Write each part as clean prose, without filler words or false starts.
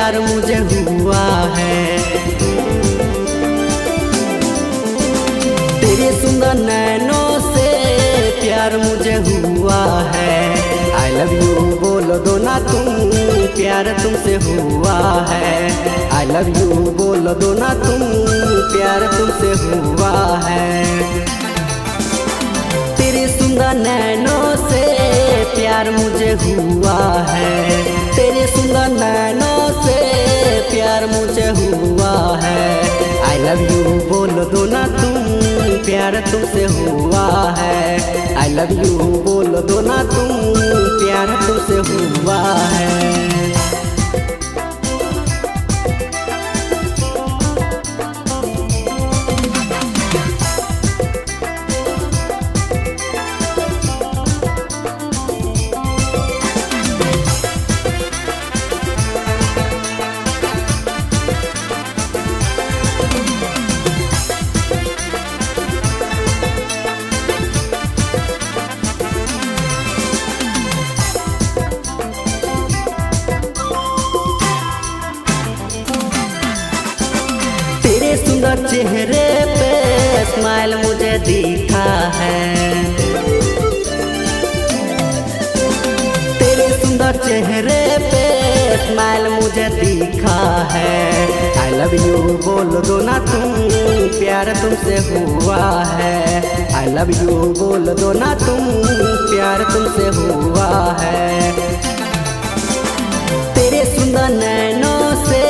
प्यार मुझे हुआ है। तेरे सुंदर नैनों से प्यार मुझे हुआ है। आई लव यू बोल दो ना तुम, प्यार तुमसे हुआ है। आई लव यू बोल दो ना तुम, प्यार तुमसे हुआ है। तेरे सुंदर नैनों से प्यार मुझे हुआ है। तेरे सुंदर नैनों से प्यार मुझे हुआ है। आई लव यू बोल दो ना तुम, प्यार तुमसे हुआ है। आई लव यू बोल दो ना तुम, प्यार तुमसे हुआ है। सुंदर चेहरे पे स्माइल मुझे दिखा है। तेरे सुंदर चेहरे पे स्माइल मुझे दिखा है। आई लव यू बोल दो ना तुम, प्यार तुमसे हुआ है। आई लव यू बोल दो ना तुम, प्यार तुमसे हुआ है। तेरे सुंदर नैनों से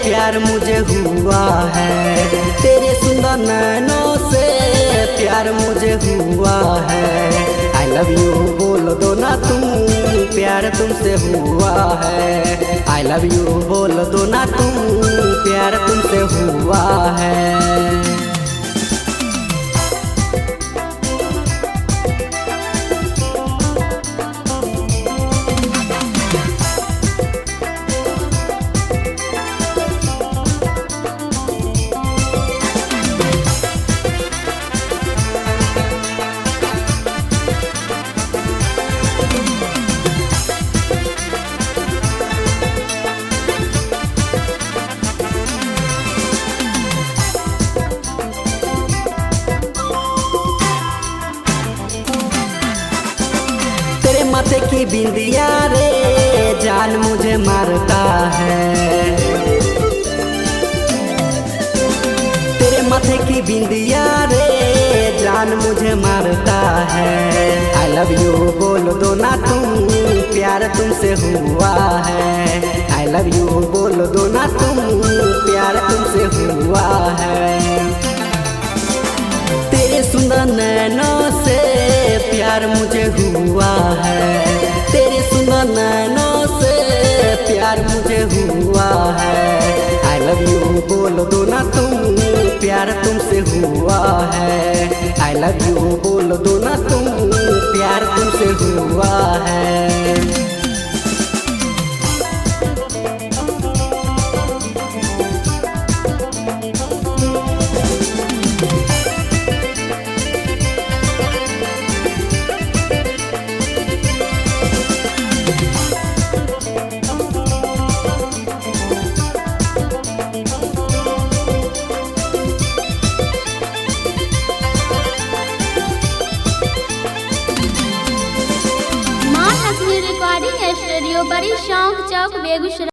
प्यार मुझे हुआ है। तेरे सुंदर नैनों से प्यार मुझे हुआ है। आई लव यू बोल दो ना तुम, प्यार तुमसे हुआ है। आई लव यू बोल दो ना तुम, प्यार तुमसे हुआ है। माथे की बिंदिया रे जान मुझे मारता है। तेरे माथे की बिंदिया रे जान मुझे मारता है। आई लव यू बोल दो ना तुम, प्यार तुमसे हुआ है। आई लव यू बोल दो ना तुम, प्यार तुमसे हुआ है। तेरे सुंदर नैनों से प्यार मुझे हुआ है। तेरे सुंदर नैनों से प्यार मुझे हुआ है। आई लव यू बोल दो ना तुम, प्यार तुमसे हुआ है। आई लव यू बोल दो ना तुम, प्यार तुमसे हुआ है। रिकॉर्डिंग स्टूडियो बड़ी शौक चौक बेगूसराय।